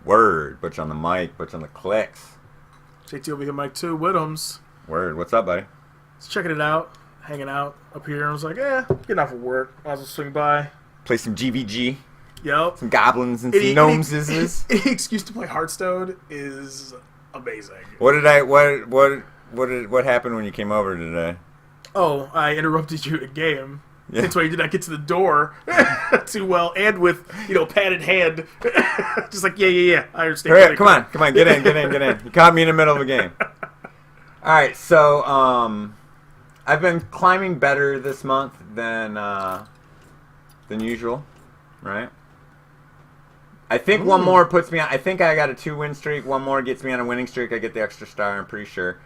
Word. Butch on the mic. Butch on the clicks. JT over here, Mike 2, Widums. Word. What's up, buddy? Just checking it out, hanging out up here. I was like, getting off of work. Might as well swing by. Play some GVG. Yep. Some goblins and some gnomes. Any excuse to play Hearthstone is amazing. What happened when you came over today? Oh, I interrupted you in game. Yeah. That's why you did not get to the door too well, and with padded hand, just like yeah. I understand. Hurry up, come on, get in. You caught me in the middle of a game. All right, so I've been climbing better this month than usual, right? I think one more puts me on. I think I got a 2-win streak. One more gets me on a winning streak. I get the extra star. I'm pretty sure.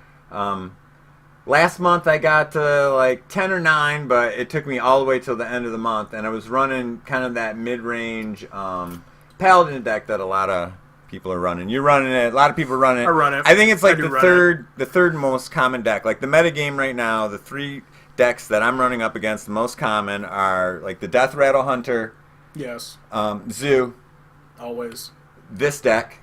Last month I got to like 10 or 9, but it took me all the way till the end of the month, and I was running kind of that mid-range paladin deck that a lot of people are running. You're running it. A lot of people are running it. I run it. I think it's like the third most common deck. Like the meta game right now, the 3 decks that I'm running up against the most common are like the Death Rattle Hunter. Yes. Zoo. Always. This deck.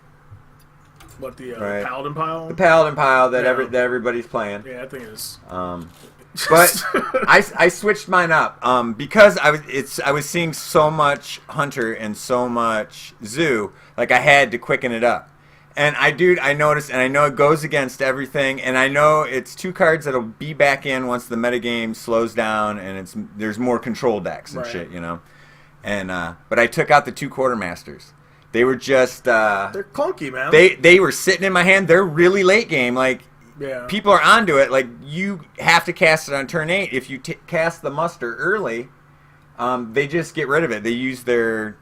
What, the right. Paladin Pile? The Paladin Pile that that everybody's playing. Yeah, I think it is. But I switched mine up because I was seeing so much Hunter and so much Zoo, like I had to quicken it up. And I noticed, and I know it goes against everything, and I know it's 2 cards that'll be back in once the metagame slows down and there's more control decks and shit, And but I took out the 2 Quartermasters. They were just they're clunky, man. They were sitting in my hand. They're really late game. Like people are onto it. Like you have to cast it on turn 8. If you cast the muster early, they just get rid of it. They use their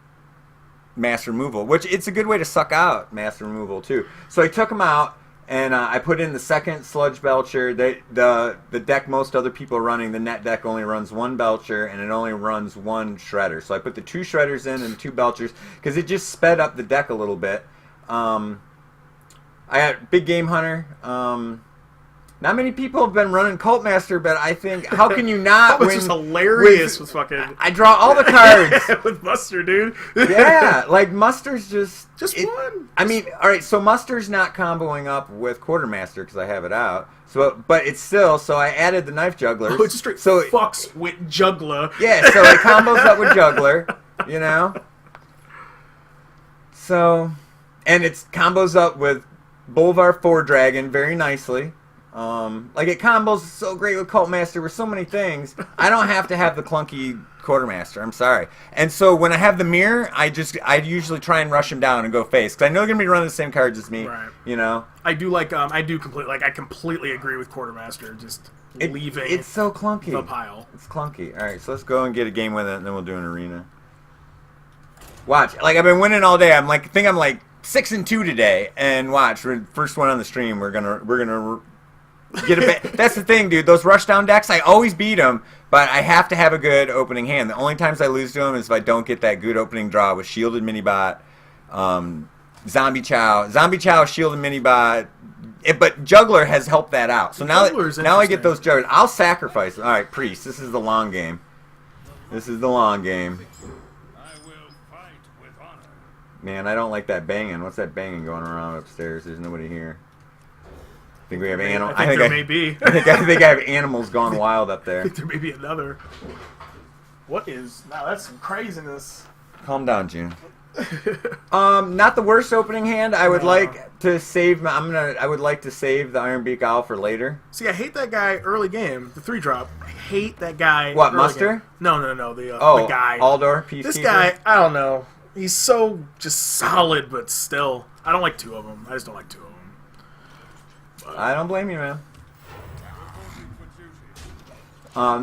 mass removal, which it's a good way to suck out mass removal too. So I took them out and I put in the second Sludge Belcher. The deck most other people are running, the net deck only runs 1 Belcher and it only runs 1 Shredder. So I put the 2 Shredders in and 2 Belchers because it just sped up the deck a little bit. I got Big Game Hunter. Not many people have been running Cult Master, but I think, how can you not win? Which is hilarious with fucking... I draw all the cards. With Muster, dude. Yeah, like Muster's just one. I mean, all right, so Muster's not comboing up with Quartermaster because I have it out. So, but it's still, so I added the Knife Jugglers. Oh, it just straight fucks with Juggler. Yeah, so it combos up with Juggler, So, and it combos up with Bolvar 4 Dragon very nicely. Like it combos so great with Cult Master with so many things. I don't have to have the clunky Quartermaster. I'm sorry. And so when I have the mirror, I usually try and rush him down and go face because I know they're gonna be running the same cards as me. Right. I completely agree with Quartermaster. Just leaving. It's so clunky. The pile. It's clunky. All right, so let's go and get a game with it, and then we'll do an arena. Watch. Like I've been winning all day. I'm like 6-2 today, and watch. First one on the stream. We're gonna. Get a That's the thing, dude. Those rushdown decks, I always beat them, but I have to have a good opening hand. The only times I lose to them is if I don't get that good opening draw with Shielded Minibot, Zombie Chow, Shielded Minibot. But Juggler has helped that out. So now I get those Jugglers. I'll sacrifice them. All right, Priest. This is the long game. Man, I don't like that banging. What's that banging going around upstairs? There's nobody here. I think we have animals. I think there may be. I think I have animals gone wild up there. I think there may be another. What is? Now that's some craziness. Calm down, June. Not the worst opening hand. I would like to save. I would like to save the Ironbeak Owl for later. See, I hate that guy early game. The 3-drop. I hate that guy. What, Muster? Game. No. The guy. Aldor. Peacekeeper. This guy. I don't know. He's so just solid, but still, I don't like 2 of them. I just don't like 2 of them. I don't blame you, man.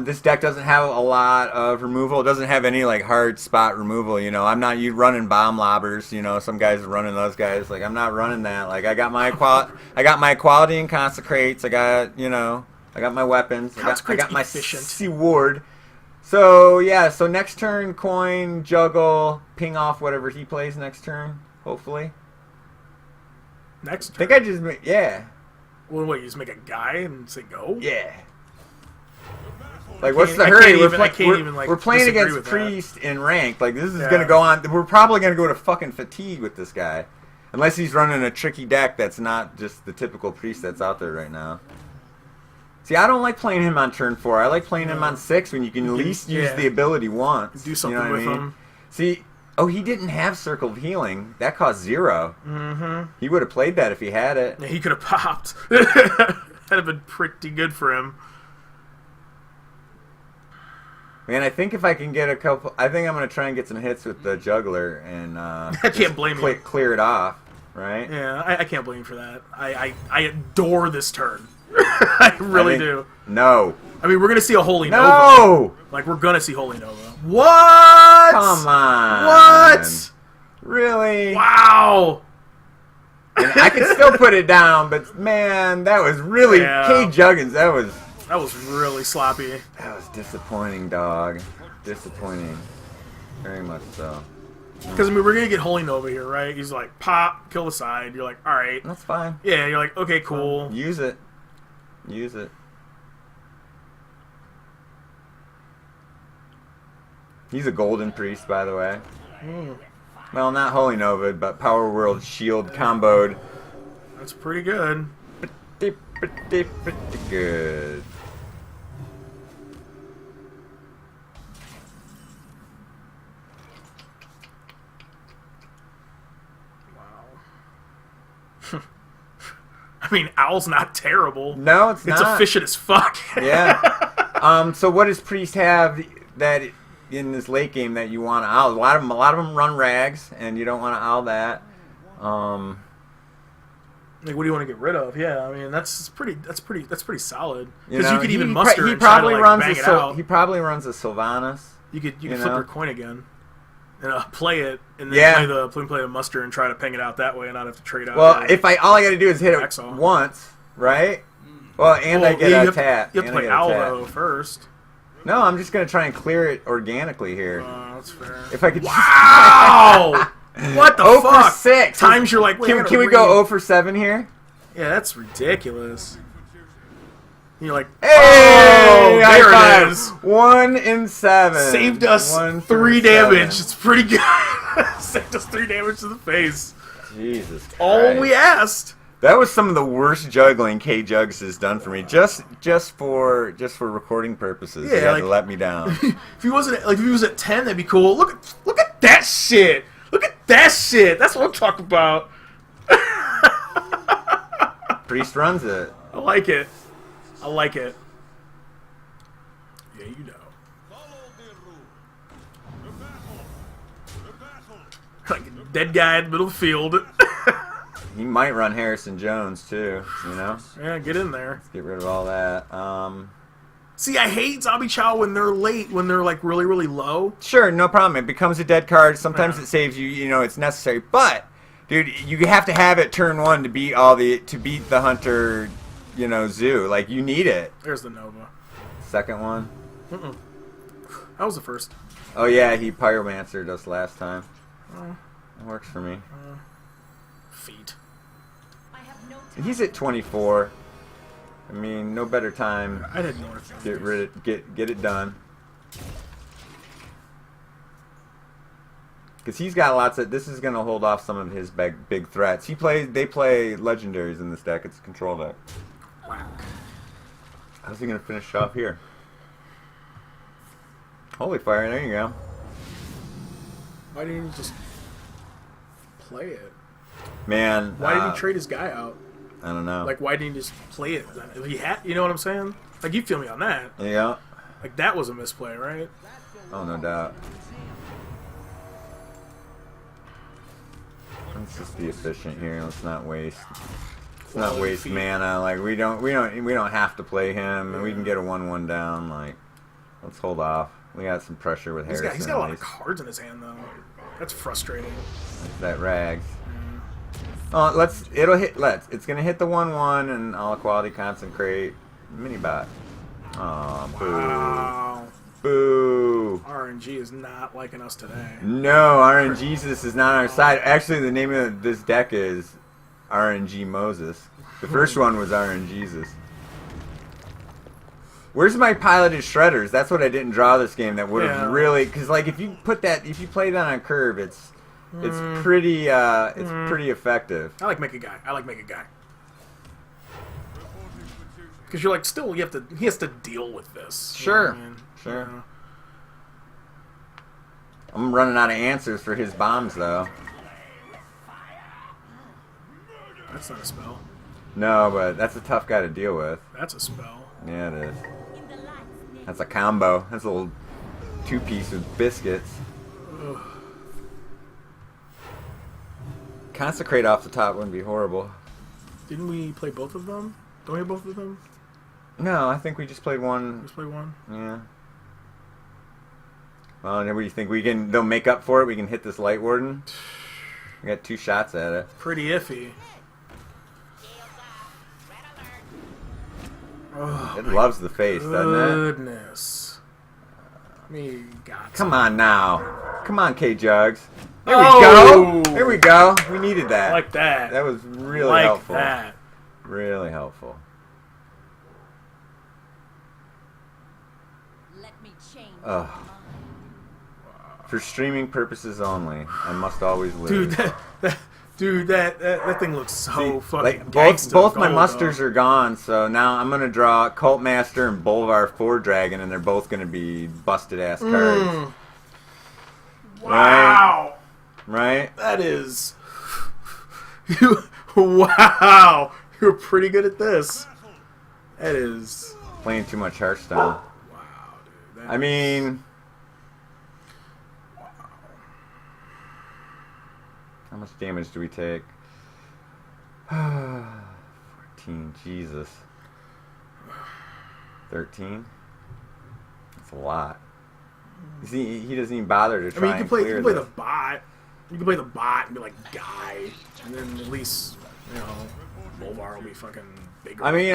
This deck doesn't have a lot of removal. It doesn't have any like hard spot removal. I'm not running bomb lobbers. Some guys are running those guys. Like I'm not running that. Like I got my equality and consecrates. I got my weapons. I got my C ward. So yeah. So next turn, coin, juggle, ping off whatever he plays next turn. Hopefully. Next turn. I think I just Well, wait, you just make a guy and say go? Yeah. Like, what's the hurry? We're playing against Priest in ranked. Like, this is going to go on. We're probably going to go to fucking fatigue with this guy. Unless he's running a tricky deck that's not just the typical priest that's out there right now. See, I don't like playing him on turn 4. I like playing him on 6 when you can at least use the ability once. Do something with him. See, he didn't have Circle of Healing. That cost 0. Mm-hmm. He would have played that if he had it. Yeah, he could have popped. That'd have been pretty good for him. Man, I think if I can get a couple... I think I'm going to try and get some hits with the Juggler and I can't blame you. Clear it off, right? Yeah, I can't blame you for that. I adore this turn. I really do. No. I mean, we're going to see a Holy Nova. No! Like, we're going to see Holy Nova. What? Come on. What? Really? Wow. And I can still put it down, but man, that was really... K. Juggins, that was really sloppy. That was disappointing, dog. Disappointing. Very much so. Because, I mean, we're going to get Holy Nova here, right? He's like, pop, kill the side. You're like, all right. That's fine. Yeah, you're like, okay, cool. Use it. Use it. He's a golden priest, by the way. Well, not Holy Nova, but Power World Shield comboed. That's pretty good. Pretty good. Wow. I mean, Owl's not terrible. No, it's not. It's efficient as fuck. Yeah. So what does Priest have that in this late game that you want to owl? A lot of them run rags, and you don't want to owl that. Like, what do you want to get rid of? Yeah, I mean that's pretty solid. You Because you could even muster. He probably runs a He probably runs a Sylvanas. You could flip your coin again. And play it, and then play the muster and try to ping it out that way, and not have to trade out. Well, all I got to do is hit it once, right? Well, and I get a tap. You have to play Owl though first. No, I'm just gonna try and clear it organically here. That's fair. If I could. Wow! What the fuck? 0 for 6. Times you're like, can we go 0 for 7 here? Yeah, that's ridiculous. You're like, hey, there it is. 1 in 7. Saved us 3 damage. It's pretty good. Saved us 3 damage to the face. Jesus Christ. All we asked. That was some of the worst juggling K Jugs has done for me. Just for recording purposes. Yeah, he had to let me down. If he was at 10, that'd be cool. Look at that shit. Look at that shit. That's what I'm talking about. Priest runs it. I like it. I like it. Yeah, you know. Like a dead guy in the middle of the field. He might run Harrison Jones too, you know? Yeah, get in there. Let's get rid of all that. See, I hate Zombie Chow when they're late, when they're like really, really low. Sure, no problem. It becomes a dead card. Sometimes it saves you, you know, it's necessary. But, dude, you have to have it turn 1 to beat the Hunter, you know, Zoo. Like, you need it. There's the Nova. Second one? Mm-mm. That was the first. Oh, yeah, he Pyromancered us last time. That works for me. Feet. He's at 24. I mean, no better time. I didn't know. Get it done. Because he's got lots of. This is going to hold off some of his big threats. They play legendaries in this deck. It's a control deck. How's he going to finish off here? Holy fire! There you go. Why didn't he just play it? Man, why didn't he trade his guy out? I don't know. Like, why didn't he just play it? If he had, you know what I'm saying? Like, you feel me on that? Yeah. Like, that was a misplay, right? Oh, no doubt. Let's just be efficient here. Let's not waste. Let's not waste mana. Like, we don't have to play him, and we can get a 1/1 down. Like, let's hold off. We got some pressure with Harrison. He's got a lot of cards in his hand, though. That's frustrating. That rags. It's gonna hit the 1/1 and all quality concentrate mini bot. Oh, boo. Wow. Boo. RNG is not liking us today. No, RNGesus is not on our side. Actually, the name of this deck is RNG Moses. The first one was RNGesus. Where's my piloted shredders? That's what I didn't draw this game. That would have really, because like if you play that on curve, it's It's pretty effective. I like make a guy. Because you're like, still, he has to deal with this. Sure. You know what I mean? Sure. You know? I'm running out of answers for his bombs, though. That's not a spell. No, but that's a tough guy to deal with. That's a spell. Yeah, it is. That's a combo. That's a little two-piece with biscuits. Ugh. Consecrate off the top wouldn't be horrible. Didn't we play both of them? Don't we have both of them? No, I think we just played one. Just play one? Yeah. Well, and what do you think? They'll make up for it? We can hit this Light Warden? We got 2 shots at it. Pretty iffy. Oh, It loves the face, doesn't it? Goodness. Me got Come on now. Come on, K-Jugs. There Oh! we go. There we go. We needed that. like that. That was really like helpful. that. Really helpful. Let me change. Ugh. For streaming purposes only, I must always lose. Dude, that thing looks so fucking like gangsta both my gold, musters though. are gone, so now I'm gonna draw Cult Master and Bolvar 4 Dragon, and they're both gonna be busted ass cards. Wow. Right? That is. Wow. You're pretty good at this. That is. Playing too much Hearthstone. Wow, dude. I mean, how much damage do we take? 14. Jesus. 13. That's a lot. You see, he doesn't even bother to try you can and play. clear You can play this. the bot. You can play the bot and be like guy, and then at least Bolvar will be fucking bigger. I mean,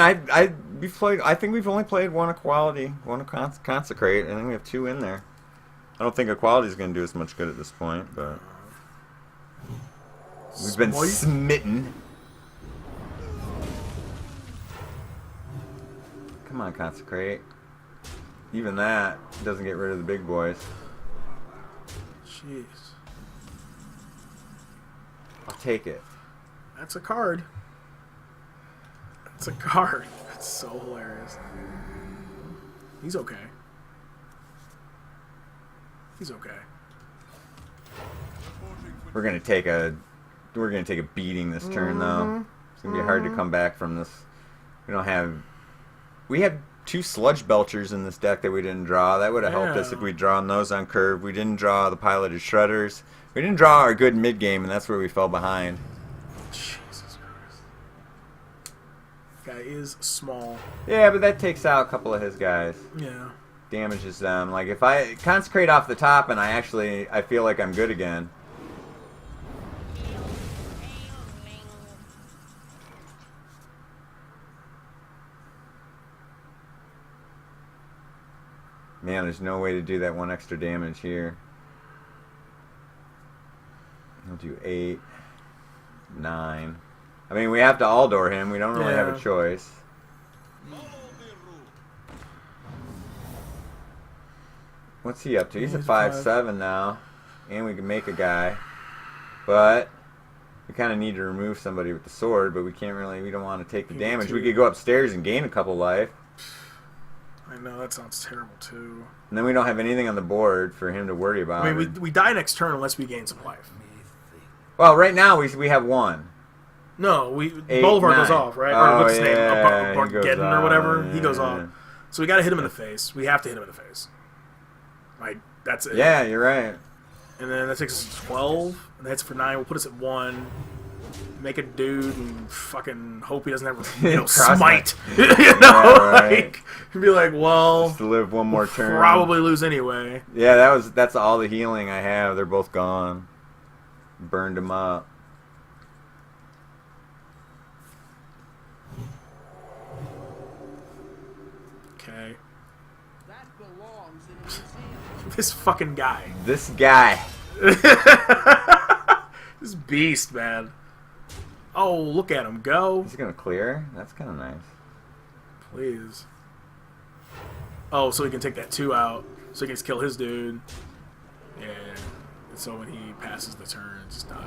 we've played. I think we've only played one Equality, one Consecrate, and then we have 2 in there. I don't think Equality is going to do as much good at this point, but we've been smitten. Come on, Consecrate. Even that doesn't get rid of the big boys. Jeez. I'll take it. That's a card. That's a card. That's so hilarious. He's okay. He's okay. We're gonna take a beating this turn though. It's gonna be hard to come back from this. We have 2 Sludge Belchers in this deck that we didn't draw. That would have helped us if we'd drawn those on curve. We didn't draw the Piloted Shredders. We didn't draw our good mid game, and that's where we fell behind. Jesus Christ. Guy is small. Yeah, but that takes out a couple of his guys. Yeah. Damages them. Like if I consecrate off the top and I feel like I'm good again. Man, there's no way to do that 1 extra damage here. He'll do 8, 9. I mean, we have to Aldor him. We don't really have a choice. What's he up to? He's at 5/7 now. And we can make a guy. But we kind of need to remove somebody with the sword, but we can't really, we don't want to take the damage. We could go upstairs and gain a couple life. I know, that sounds terrible too. And then we don't have anything on the board for him to worry about. I mean, we die next turn unless we gain some life. Well, right now we have 1. No, 8, Bolivar 9. goes off, right? Oh, or what's his yeah, name? he goes Gettin or off, whatever. yeah. He goes off. So we got to hit him in the face. We have to hit him in the face. Like, that's it. Yeah, you're right. And then that takes us to 12. And that's for 9. We'll put us at 1. Make a dude and fucking hope he doesn't have smite. Like, be like, well, just to live one more turn. Probably lose anyway. Yeah, that's all the healing I have. They're both gone. Burned them up. Okay. That belongs in a museum. This fucking guy. This guy. This beast, man. Oh, look at him go. He's gonna clear? That's kind of nice. Please. Oh, so he can take that 2 out. So he can just kill his dude. Yeah. So when he passes the turn, it just dies.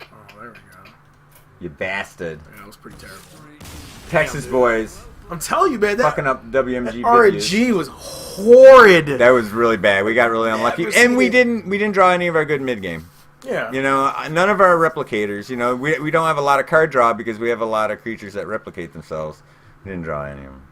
Oh, there we go. You bastard. Yeah, that was pretty terrible. Texas boys. I'm telling you, man. That fucking up WMG RNG was horrid. That was really bad. We got really unlucky. And we didn't draw any of our good mid game. Yeah. You know, none of our replicators. You know, we don't have a lot of card draw because we have a lot of creatures that replicate themselves. We didn't draw any of them.